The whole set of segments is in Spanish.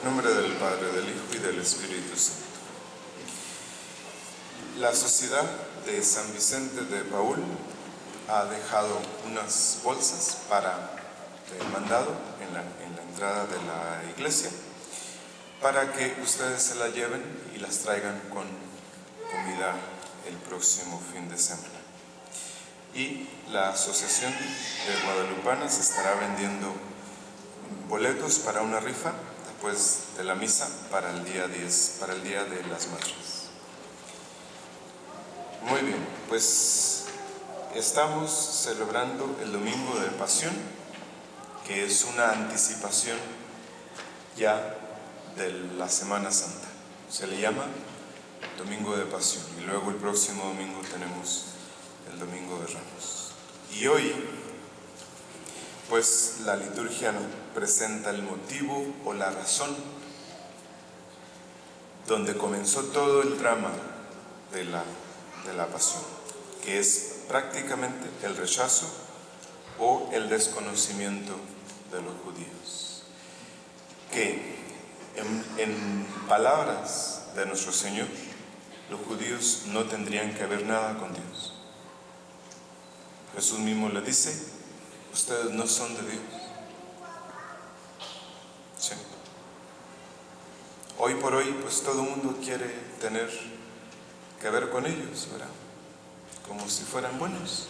nombre del Padre, del Hijo y del Espíritu Santo. La Sociedad de San Vicente de Paúl ha dejado unas bolsas para el mandado en la entrada de la iglesia, para que ustedes se la lleven y las traigan con comida el próximo fin de semana. Y la Asociación de Guadalupanas estará vendiendo boletos para una rifa después de la misa para el día 10, para el Día de las Madres. Muy bien, pues estamos celebrando el Domingo de Pasión, que es una anticipación ya de la Semana Santa. Se le llama Domingo de Pasión y luego el próximo domingo tenemos el Domingo de Ramos. Y hoy, pues la liturgia nos presenta el motivo o la razón donde comenzó todo el drama de la pasión, que es prácticamente el rechazo o el desconocimiento de los judíos, que en palabras de nuestro Señor, los judíos no tendrían que ver nada con Dios. Jesús mismo le dice: ustedes no son de Dios. Sí. Hoy por hoy, pues todo el mundo quiere tener que ver con ellos, ¿verdad? Como si fueran buenos.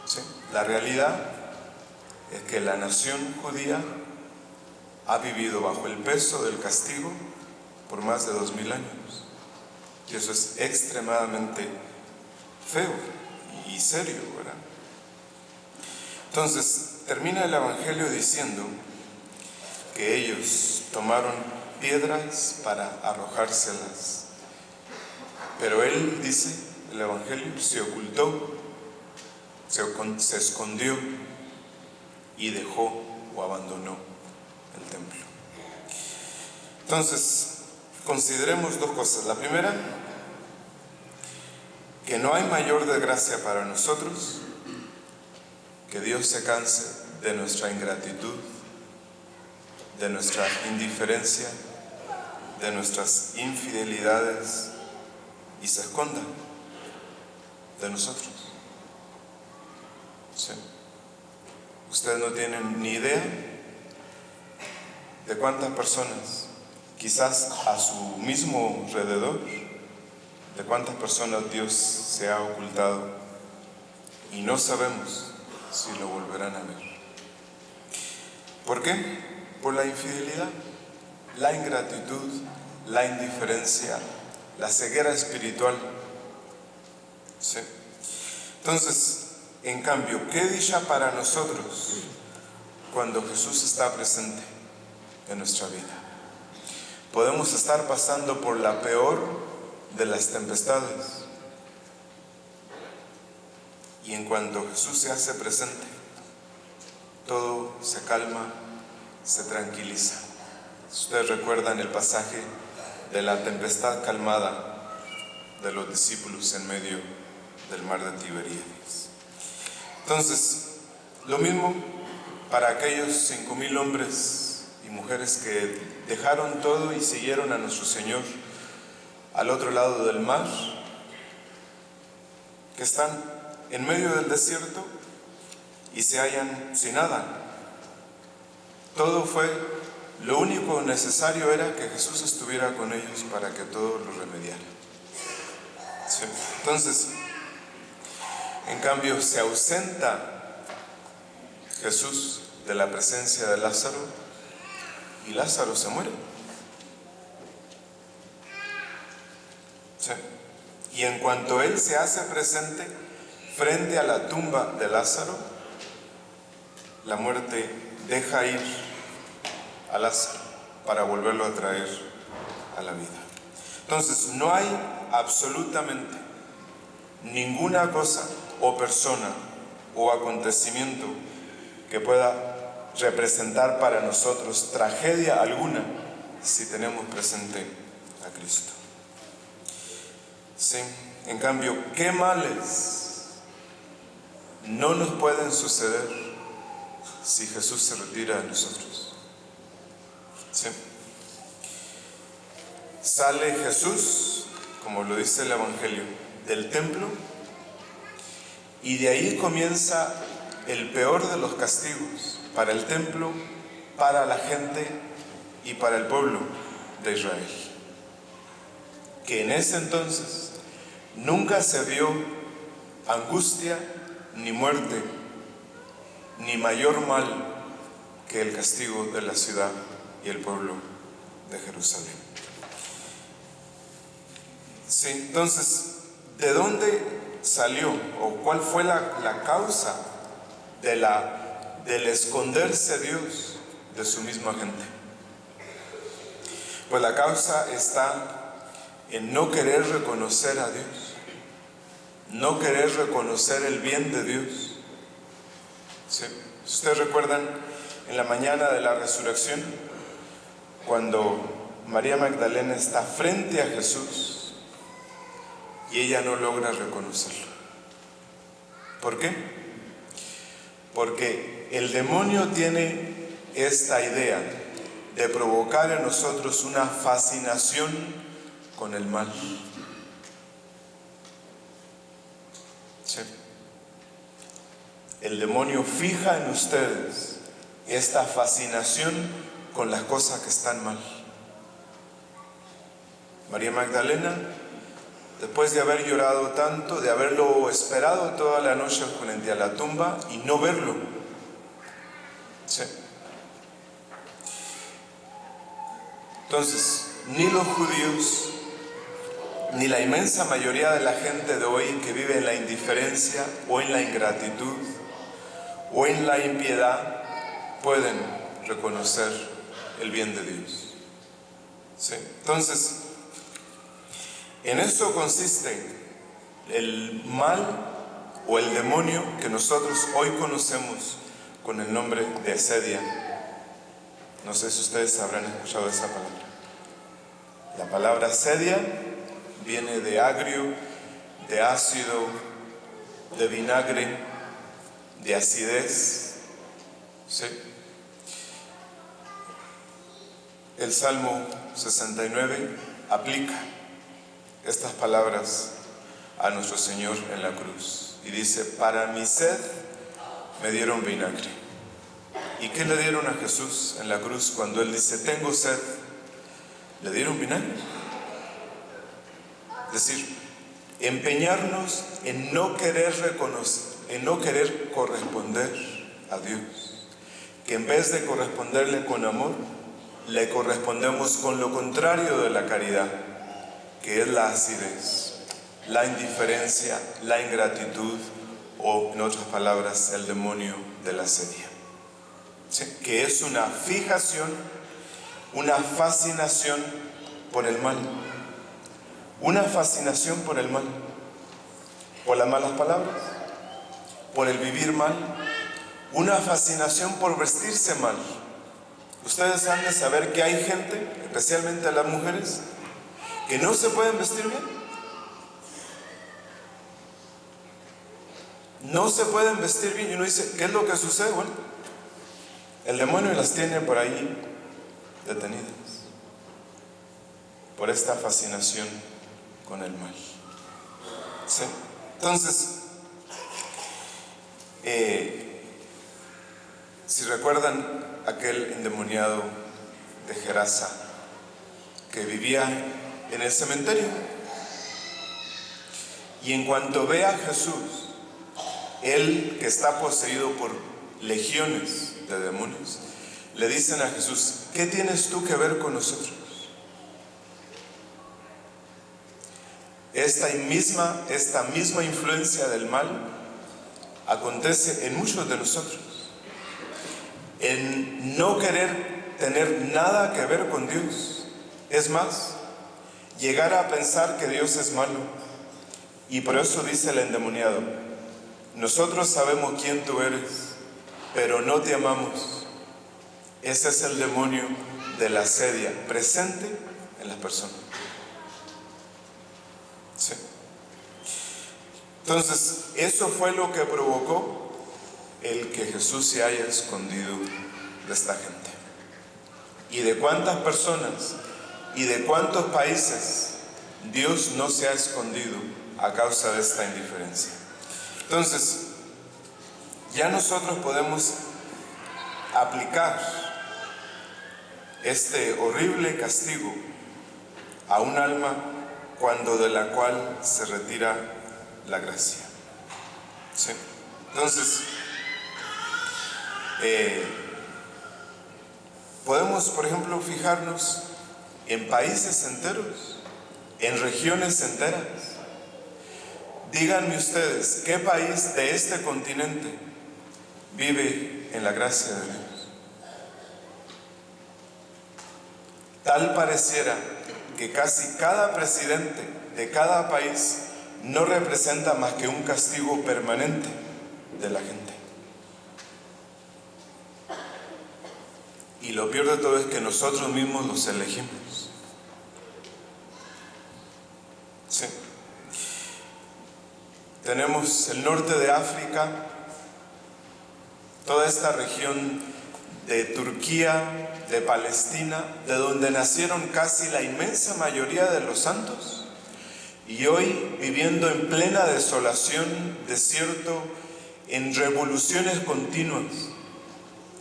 Sí. La realidad es que la nación judía ha vivido bajo el peso del castigo por más de 2000 años. Y eso es extremadamente feo y serio, ¿verdad? Entonces, termina el Evangelio diciendo que ellos tomaron piedras para arrojárselas. Pero él dice, el Evangelio, se ocultó, se escondió y dejó o abandonó el templo. Entonces, consideremos dos cosas. La primera, que no hay mayor desgracia para nosotros que Dios se canse de nuestra ingratitud, de nuestra indiferencia, de nuestras infidelidades y se esconda de nosotros. Sí. Ustedes no tienen ni idea de cuántas personas, quizás a su mismo alrededor, de cuántas personas Dios se ha ocultado y no sabemos si lo volverán a ver. ¿Por qué? Por la infidelidad, la ingratitud, la indiferencia, la ceguera espiritual. ¿Sí? Entonces, en cambio, qué dicha para nosotros cuando Jesús está presente en nuestra vida. Podemos estar pasando por la peor de las tempestades, y en cuanto Jesús se hace presente, todo se calma, se tranquiliza. Ustedes recuerdan el pasaje de la tempestad calmada de los discípulos en medio del mar de Tiberíades. Entonces, lo mismo para aquellos 5000 hombres y mujeres que dejaron todo y siguieron a nuestro Señor al otro lado del mar, que están en medio del desierto y se hallan sin nada. Todo fue, lo único necesario era que Jesús estuviera con ellos para que todo lo remediara. Sí. Entonces, en cambio, se ausenta Jesús de la presencia de Lázaro y Lázaro se muere. Sí. Y en cuanto Él se hace presente frente a la tumba de Lázaro, la muerte deja ir a Lázaro para volverlo a traer a la vida. Entonces, no hay absolutamente ninguna cosa o persona o acontecimiento que pueda representar para nosotros tragedia alguna si tenemos presente a Cristo. Sí, en cambio, ¿qué males no nos pueden suceder si Jesús se retira de nosotros? ¿Sí? Sale Jesús, como lo dice el Evangelio, del templo, y de ahí comienza el peor de los castigos para el templo, para la gente y para el pueblo de Israel, que en ese entonces nunca se vio angustia ni muerte ni mayor mal que el castigo de la ciudad y el pueblo de Jerusalén. Sí, entonces, ¿de dónde salió o cuál fue la causa del esconderse Dios de su misma gente? Pues la causa está en no querer reconocer a Dios, no querer reconocer el bien de Dios. ¿Sí? Ustedes recuerdan en la mañana de la resurrección, cuando María Magdalena está frente a Jesús y ella no logra reconocerlo. ¿Por qué? Porque el demonio tiene esta idea de provocar en nosotros una fascinación con el mal. ¿Sí? El demonio fija en ustedes esta fascinación con las cosas que están mal. María Magdalena, después de haber llorado tanto, de haberlo esperado toda la noche frente a la tumba y no verlo, ¿sí? Entonces, ni los judíos, ni la inmensa mayoría de la gente de hoy que vive en la indiferencia o en la ingratitud o en la impiedad pueden reconocer el bien de Dios. ¿Sí? Entonces, en eso consiste el mal o el demonio que nosotros hoy conocemos con el nombre de asedia. No sé si ustedes habrán escuchado esa palabra. La palabra asedia viene de agrio, de ácido, de vinagre, de acidez. ¿Sí? El Salmo 69 aplica estas palabras a nuestro Señor en la cruz y dice: para mi sed me dieron vinagre. ¿Y qué le dieron a Jesús en la cruz cuando Él dice tengo sed? ¿Le dieron vinagre? Es decir, empeñarnos en no querer reconocer, en no querer corresponder a Dios, que en vez de corresponderle con amor, le correspondemos con lo contrario de la caridad, que es la acidez, la indiferencia, la ingratitud, o en otras palabras, el demonio de la asedia. ¿Sí? Que es una fijación, una fascinación por el mal. Una fascinación por el mal, por las malas palabras, por el vivir mal, una fascinación por vestirse mal. Ustedes han de saber que hay gente, especialmente las mujeres, que no se pueden vestir bien. No se pueden vestir bien. Y uno dice, ¿qué es lo que sucede? Bueno, el demonio las tiene por ahí detenidas por esta fascinación con el mal. ¿Sí? Entonces, si recuerdan aquel endemoniado de Gerasa que vivía en el cementerio, y en cuanto ve a Jesús, él que está poseído por legiones de demonios, le dicen a Jesús: ¿qué tienes tú que ver con nosotros? Esta misma influencia del mal acontece en muchos de nosotros, en no querer tener nada que ver con Dios. Es más, llegar a pensar que Dios es malo. Y por eso dice el endemoniado: nosotros sabemos quién tú eres, pero no te amamos. Ese es el demonio de la asedia presente en las personas. Sí. Entonces, eso fue lo que provocó el que Jesús se haya escondido de esta gente. y de cuántas personas y de cuántos países Dios no se ha escondido a causa de esta indiferencia. Entonces, ya nosotros podemos aplicar este horrible castigo a un alma cuando de la cual se retira la gracia. ¿Sí? Entonces, podemos, por ejemplo, fijarnos en países enteros, en regiones enteras. Díganme ustedes, ¿qué país de este continente vive en la gracia de Dios? Tal pareciera que casi cada presidente de cada país no representa más que un castigo permanente de la gente. Y lo peor de todo es que nosotros mismos los elegimos. Sí. Tenemos el norte de África, toda esta región de Turquía, de Palestina, de donde nacieron casi la inmensa mayoría de los santos, y hoy viviendo en plena desolación, desierto, en revoluciones continuas,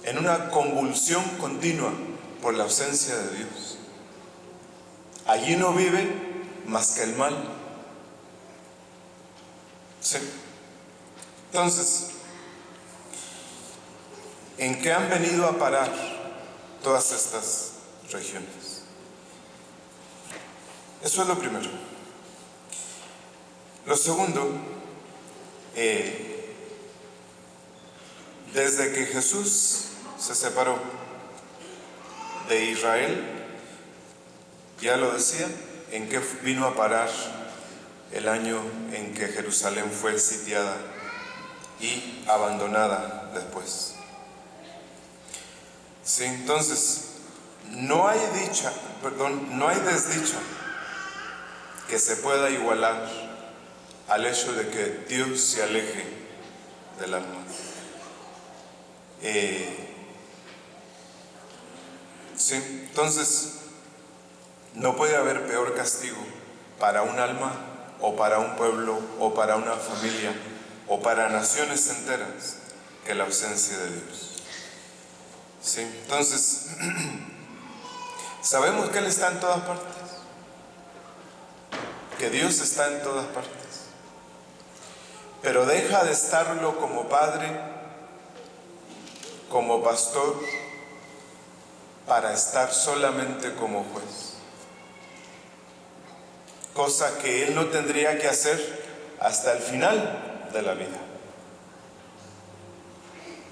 en una convulsión continua por la ausencia de Dios. Allí no vive más que el mal. Sí. Entonces, ¿en qué han venido a parar todas estas regiones? Eso es lo primero. Lo segundo, desde que Jesús se separó de Israel, ya lo decía, ¿en qué vino a parar el año en que Jerusalén fue sitiada y abandonada después? Sí, entonces, no hay desdicha que se pueda igualar al hecho de que Dios se aleje del alma. Sí, entonces, no puede haber peor castigo para un alma o para un pueblo o para una familia o para naciones enteras que la ausencia de Dios. Sí, entonces, sabemos que Él está en todas partes, que Dios está en todas partes, pero deja de estarlo como Padre, como pastor, para estar solamente como juez, cosa que Él no tendría que hacer hasta el final de la vida.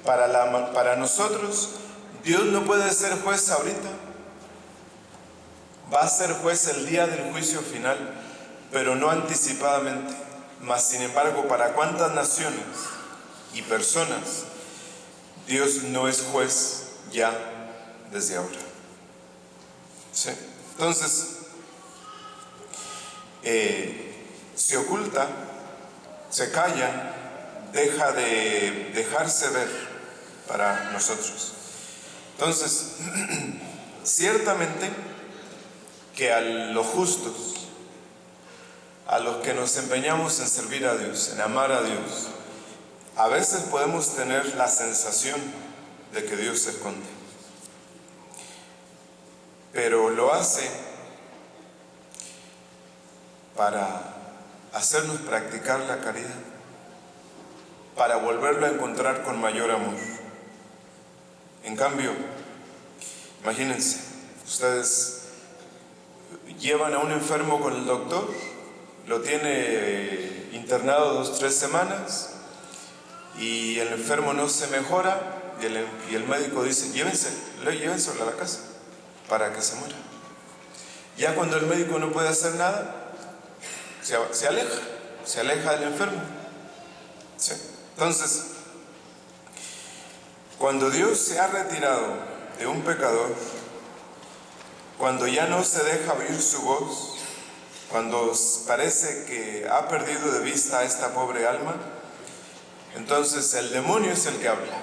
Para nosotros, Dios no puede ser juez ahorita, va a ser juez el día del juicio final, pero no anticipadamente. Mas sin embargo, para cuántas naciones y personas Dios no es juez ya desde ahora. ¿Sí? Entonces, se oculta, se calla, deja de dejarse ver para nosotros. Entonces, ciertamente que a los justos, a los que nos empeñamos en servir a Dios, en amar a Dios, a veces podemos tener la sensación de que Dios se esconde, pero lo hace para hacernos practicar la caridad, para volverlo a encontrar con mayor amor. En cambio, imagínense, ustedes llevan a un enfermo con el doctor, lo tiene internado 2 o 3 semanas y el enfermo no se mejora y el médico dice, llévenselo a la casa para que se muera. Ya cuando el médico no puede hacer nada, se aleja del enfermo. ¿Sí? Entonces, cuando Dios se ha retirado de un pecador, cuando ya no se deja oír su voz, cuando parece que ha perdido de vista a esta pobre alma, entonces el demonio es el que habla.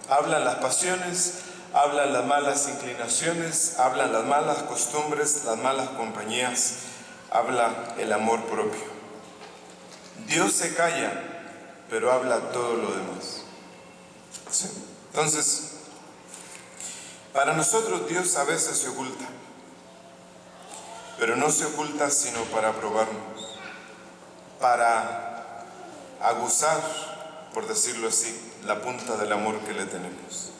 Hablan las pasiones, hablan las malas inclinaciones, hablan las malas costumbres, las malas compañías, habla el amor propio. Dios se calla, pero habla todo lo demás. ¿Sí? Entonces, para nosotros Dios a veces se oculta, pero no se oculta sino para probarnos, para aguzar, por decirlo así, la punta del amor que le tenemos.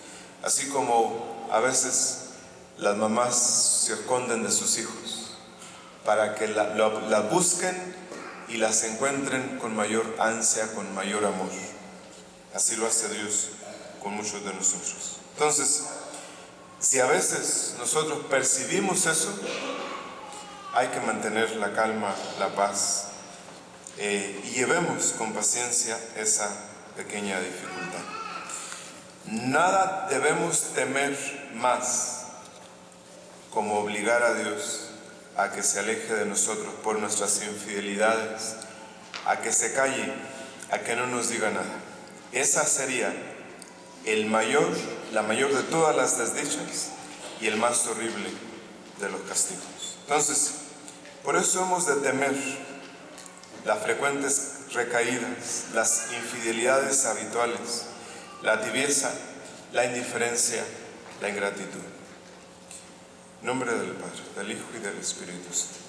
Así como a veces las mamás se esconden de sus hijos para que las busquen y las encuentren con mayor ansia, con mayor amor. Así lo hace Dios con muchos de nosotros. Entonces, si a veces nosotros percibimos eso, hay que mantener la calma, la paz, y llevemos con paciencia esa pequeña dificultad. Nada debemos temer más como obligar a Dios a que se aleje de nosotros por nuestras infidelidades, a que se calle, a que no nos diga nada. Esa sería la mayor de todas las desdichas y el más horrible de los castigos. Entonces, por eso hemos de temer las frecuentes recaídas, las infidelidades habituales, la tibieza, la indiferencia, la ingratitud. En nombre del Padre, del Hijo y del Espíritu Santo.